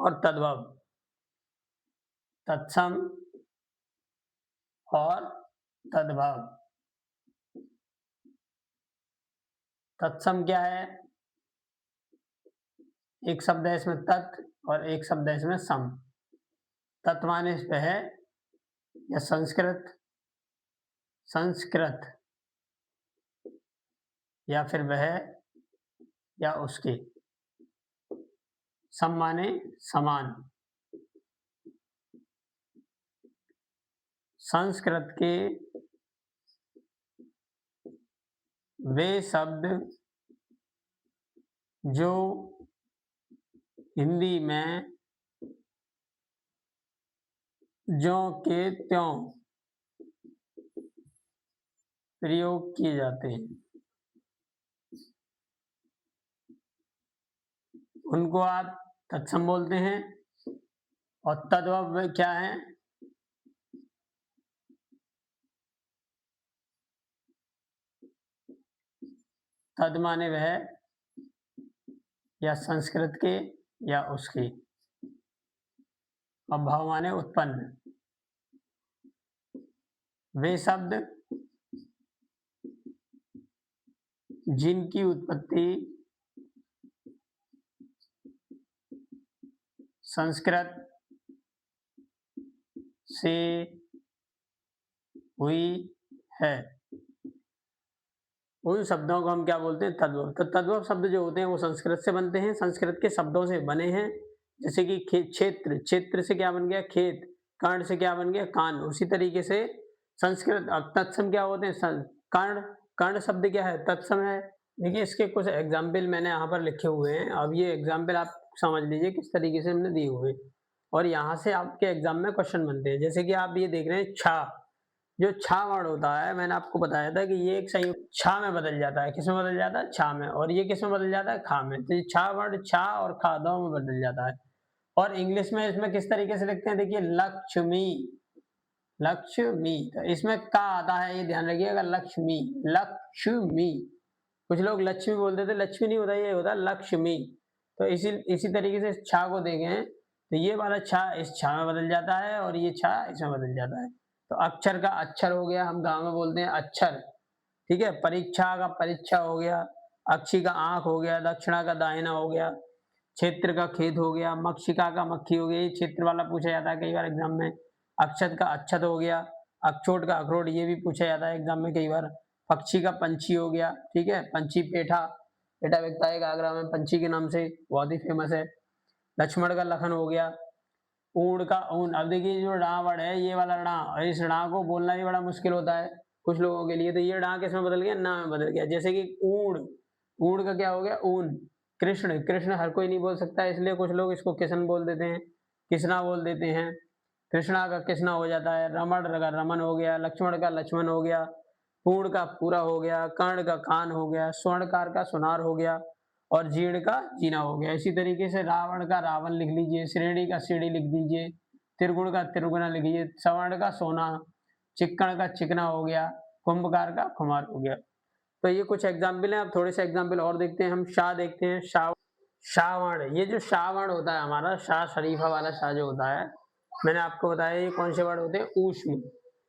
और तद्भव, तत्सम और तद्भव। तत्सम क्या है? एक शब्द है इसमें तत् और एक शब्द है इसमें सम। तत् माने वह या संस्कृत, संस्कृत या फिर वह या उसके। सम माने समान। संस्कृत के वे शब्द जो हिंदी में ज्यों के त्यों प्रयोग किए जाते हैं, उनको आप तत्सम बोलते हैं। और तद्भव क्या है? तद माने वह या संस्कृत के या उसके, और भव माने उत्पन्न। वे शब्द जिनकी उत्पत्ति संस्कृत से हुई है, उन शब्दों को हम क्या बोलते हैं? तद्भव। तो तद्भव शब्द जो होते हैं वो संस्कृत से बनते हैं, संस्कृत के शब्दों से बने हैं। जैसे कि क्षेत्र, क्षेत्र से क्या बन गया? खेत। कर्ण से क्या बन गया? कान। उसी तरीके से संस्कृत। अब तत्सम क्या होते हैं? कर्ण। कर्ण शब्द क्या है? तत्सम है। देखिए इसके कुछ एग्जाम्पल मैंने यहाँ पर लिखे हुए हैं। अब ये एग्जाम्पल आप समझ लीजिए किस तरीके से हमने दिए हुए, और यहाँ से आपके एग्जाम में क्वेश्चन बनते हैं। जैसे कि आप ये देख रहे हैं छा, जो छा वर्ड होता है मैंने आपको बताया था कि ये एक संयुक्त छा में बदल जाता है। किसमें बदल जाता है? छा में। और ये किसमें बदल जाता है? खा में। तो ये छा वर्ड छा और खा दो में बदल जाता है। और इंग्लिश में इसमें किस तरीके से लिखते हैं? देखिए लक्ष्मी, लक्ष्मी। तो इसमें का आता है, ये ध्यान रखिएगा। लक्ष्मी, लक्ष्मी। कुछ लोग लक्ष्मी बोलते थे, लक्ष्मी नहीं होता, ये होता लक्ष्मी। तो इसी तरीके से इस छा को देखें तो ये वाला छा इस छा में बदल जाता है और ये छा इसमें बदल जाता है। तो अक्षर का अक्षर हो गया, हम गांव में बोलते हैं अक्षर, ठीक है। परीक्षा का परीक्षा हो गया, अक्षी का आंख हो गया, दक्षिणा का दाहिना हो गया, क्षेत्र का खेत हो गया, मक्षिका का मक्खी हो गया। ये क्षेत्र वाला पूछा जाता है कई बार एग्जाम में। अक्षत का अच्छत हो गया, अखरोट का अखरोट, ये भी पूछा जाता है एग्जाम में कई बार। पक्षी का पंछी हो गया, ठीक है। पंछी पेठा, पेठा बिकता है आगरा में पंछी के नाम से, बहुत ही फेमस है। लक्ष्मण का लखन हो गया, ऊड़ का ऊन। अब देखिए जो डा वर्ड है, ये वाला डा, और इस डा को बोलना भी बड़ा मुश्किल होता है कुछ लोगों के लिए। तो ये डा किसमें बदल गया? ना में बदल गया। जैसे कि ऊड़, ऊड़ का क्या हो गया? ऊन। कृष्ण, कृष्ण हर कोई नहीं बोल सकता, इसलिए कुछ लोग इसको किशन बोल देते हैं, किसना बोल देते हैं। कृष्णा का कृष्णा हो जाता है। रमण का रमन हो गया, लक्ष्मण का लक्ष्मण हो गया, पूर्ण का पूरा हो गया, कर्ण का कान हो गया, स्वर्णकार का सुनार हो गया, और जीर्ण का जीना हो गया। इसी तरीके से रावण का रावण लिख लीजिए, श्रेणी का सीढ़ी लिख दीजिए, त्रिगुण का त्रिगुणा लिखिए, सवर्ण का सोना, चिक्कण का चिकना हो गया, कुंभकार का कुमार हो गया। तो ये कुछ एग्जाम्पल हैं। अब थोड़े से एग्जाम्पल और देखते हैं। हम शाह देखते हैं। शाह, शाहवर्ण। ये जो शाहवर्ण होता है हमारा, शाह शरीफा वाला शाह जो होता है, मैंने आपको बताया ये कौन से वर्ण होते हैं? ऊष्म।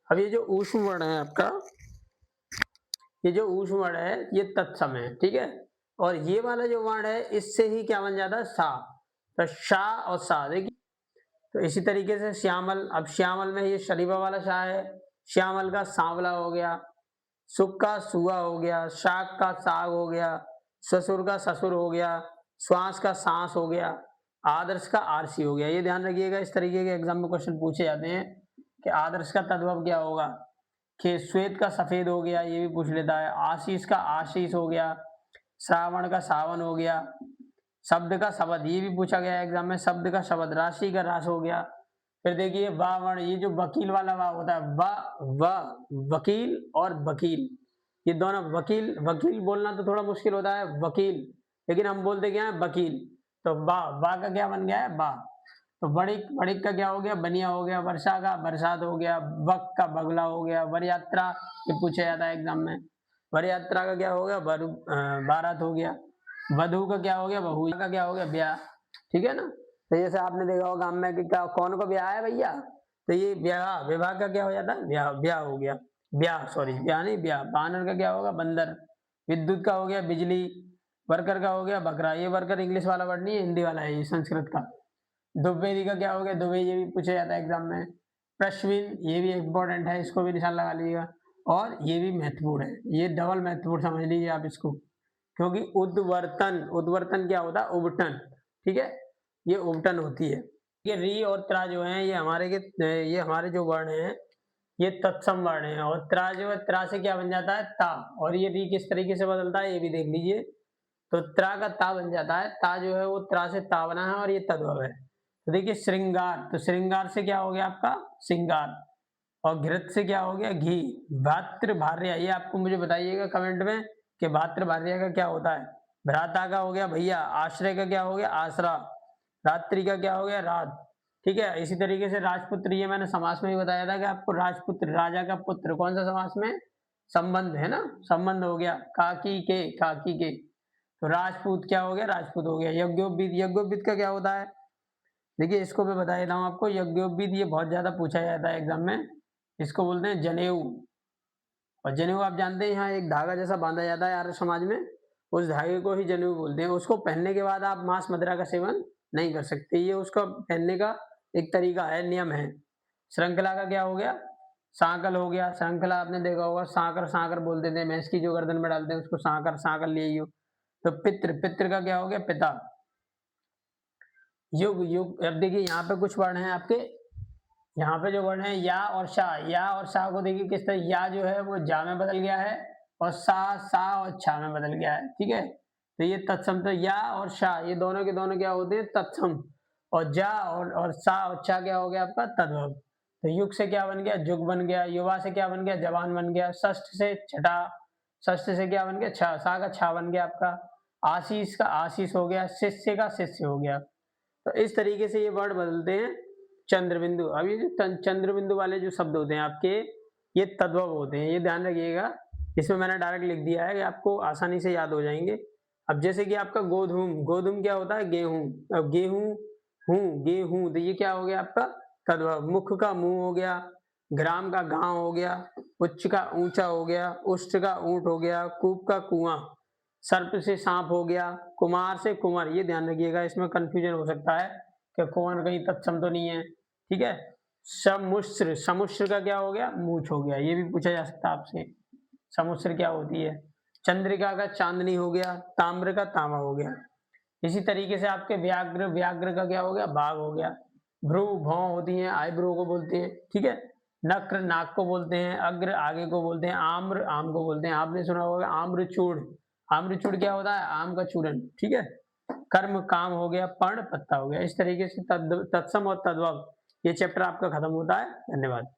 अब ये जो ऊष्म वर्ण है आपका, ये जो ऊष्म वर्ण है ये तत्सम है, ठीक है। और ये वाला जो वर्ण है इससे ही क्या बन जाता है? सा। तो शाह और सा, देखिए। तो इसी तरीके से श्यामल। अब श्यामल में ये शरीफा वाला शाह है, श्यामल का सांवला हो गया, सुख का सुआ हो गया, शाक का साग हो गया, ससुर का ससुर हो गया, श्वास का सांस हो गया, आदर्श का आरसी हो गया। ये ध्यान रखिएगा, इस तरीके के एग्जाम में क्वेश्चन पूछे जाते हैं कि आदर्श का तद्भव क्या होगा। कि श्वेत का सफेद हो गया, ये भी पूछ लेता है। आशीष का आशीष हो गया, श्रावण का सावन हो गया, शब्द का शब्द, ये भी पूछा गया एग्जाम में, शब्द का शब्द, राशि का रास हो गया। फिर देखिए वावण, ये जो वकील वाला वाव होता है, वकील और वकील, ये दोनों। वकील, वकील बोलना तो थोड़ा मुश्किल होता है, वकील, लेकिन हम बोलते क्या है? वकील। तो बा का क्या बन गया है? बा। तो बड़िक, बड़िक का क्या हो गया? बनिया हो गया। वर्षा का बरसात हो गया, वक का बगला हो गया। वर यात्रा, ये पूछा जाता है एग्जाम में, वर यात्रा का क्या हो गया? बारात हो गया। वधु का क्या हो गया? बहू का क्या हो गया? ब्याह, ठीक है ना। तो जैसे आपने देखा होगा गाँव में कि क्या कौन को ब्याह है भैया, तो ये ब्याह, विवाह का क्या हो जाता है, ब्याह, ब्याह हो गया, ब्याह, सॉरी ब्याह नहीं ब्याह, बानर का क्या होगा, बंदर, विद्युत का हो गया बिजली, वर्कर का हो गया बकरा, ये वर्कर इंग्लिश वाला वर्ड नहीं है, हिंदी वाला है ये संस्कृत का। द्विवेदी का क्या हो गया, दुबे, ये भी पूछा जाता है एग्जाम में। प्रश्विन, ये भी इम्पोर्टेंट है, इसको भी निशान लगा लीजिएगा। और ये भी महत्वपूर्ण है, ये डबल महत्वपूर्ण समझ लीजिए आप इसको, क्योंकि उद्वर्तन, उद्वर्तन क्या होता है, उबटन, ठीक है, ये उबटन होती है। ये री और त्रा जो है ये हमारे जो वर्ण हैं ये तत्सम वर्ण है, और त्रा जो है, त्रा से क्या बन जाता है, ता, और ये री किस तरीके से बदलता है ये भी देख लीजिए। तो त्रा का ता बन जाता है, ता जो है वो त्रा से ता बना है और ये तद्भव है। तो देखिए श्रृंगार, तो श्रृंगार से क्या हो गया आपका सिंगार, और घृत से क्या हो गया घी। भात्र भार्या, ये आपको मुझे बताइएगा कमेंट में कि भात्र भार्या का क्या होता है। भ्राता का हो गया भैया, आश्रय का क्या हो गया आसरा, रात्रि का क्या हो गया रात, ठीक है। इसी तरीके से राजपुत्र, ये मैंने समास में ही बताया था कि आपको राजपुत्र, राजा का पुत्र, कौन सा समास में, संबंध है ना, संबंध हो गया, काकी के, काकी के। तो राजपूत क्या हो गया, राजपूत हो गया। यज्ञोपवीत, यज्ञोपवीत का क्या होता है, देखिए इसको मैं बता देता हूँ आपको। यज्ञोपवीत ये बहुत ज्यादा पूछा जाता है एग्जाम में, इसको बोलते हैं जनेऊ। और जनेऊ आप जानते हैं, यहाँ एक धागा जैसा बांधा जाता है आर्य समाज में, उस धागे को ही जनेऊ बोलते हैं। उसको पहनने के बाद आप मांस मदिरा का सेवन नहीं कर सकते, ये उसका पहनने का एक तरीका है, नियम है। श्रृंखला का क्या हो गया, सांकल हो गया। श्रृंखला आपने देखा होगा, सांकर, सांकर बोलते थे, भैंस की जो गर्दन में डालते हैं उसको सांकर, सांकर ले आइयो। तो पितृ, पितृ का क्या हो गया पिता। युग, युग, अब देखिए यहाँ पे कुछ वर्ण हैं आपके, यहाँ पे जो वर्ण है या और शा, या और शा को देखिए किस तरह, या जो है वो जा में बदल गया है, और सा और छा में बदल गया है, ठीक है। तो ये तत्सम, तो या और शा ये दोनों के दोनों क्या होते हैं तत्सम, और जा और सा और छा क्या हो गया आपका तद्भव। तो युग से क्या बन गया, जुग बन गया। युवा से क्या बन गया, जवान बन गया। षष्ठ से छठा, षष्ठ से क्या बन गया, छा, सा का छा बन गया आपका। आशीष का आशीष हो गया, शिष्य का शिष्य हो गया। तो इस तरीके से ये वर्ड बदलते हैं। चंद्र बिंदु, अब ये जो चंद्र बिंदु वाले जो शब्द होते हैं आपके, ये तद्भव होते हैं, ये ध्यान रखिएगा। इसमें मैंने डायरेक्ट लिख दिया है कि आपको आसानी से याद हो जाएंगे। अब जैसे कि आपका गोधूम, गोधूम क्या होता है, गेहूं। अब गेहूं, हूं, गेहूं, तो ये क्या हो गया आपका तद्भव। मुख का मुंह हो गया, ग्राम का गांव हो गया, उच्च का ऊंचा हो गया, उष्ट का ऊंट हो गया, कूप का कुआं, सर्प से सांप हो गया, कुमार से कुंवर। ये ध्यान रखिएगा, इसमें कंफ्यूजन हो सकता है कि कुंवर कहीं तत्सम तो नहीं है, ठीक है। समुश्र, समुश्र का क्या हो गया, मूछ हो गया, ये भी पूछा जा सकता है आपसे, समुश्र क्या होती है। चंद्रिका का चांदनी हो गया, ताम्र का तांबा हो गया। इसी तरीके से आपके व्याघ्र, व्याघ्र का क्या हो गया, बाघ हो गया। भ्रू, भौं होती है, आईब्रो को बोलते हैं, ठीक है। नक्र, नाक को बोलते हैं। अग्र, आगे को बोलते हैं। आम्र, आम को बोलते हैं। आपने सुना होगा आम्रचूड़, आम्रचूड़ क्या होता है, आम का चूरन, ठीक है। कर्म, काम हो गया। पर्ण, पत्ता हो गया। इस तरीके से तत्सम और तद्भव ये चैप्टर आपका खत्म होता है। धन्यवाद।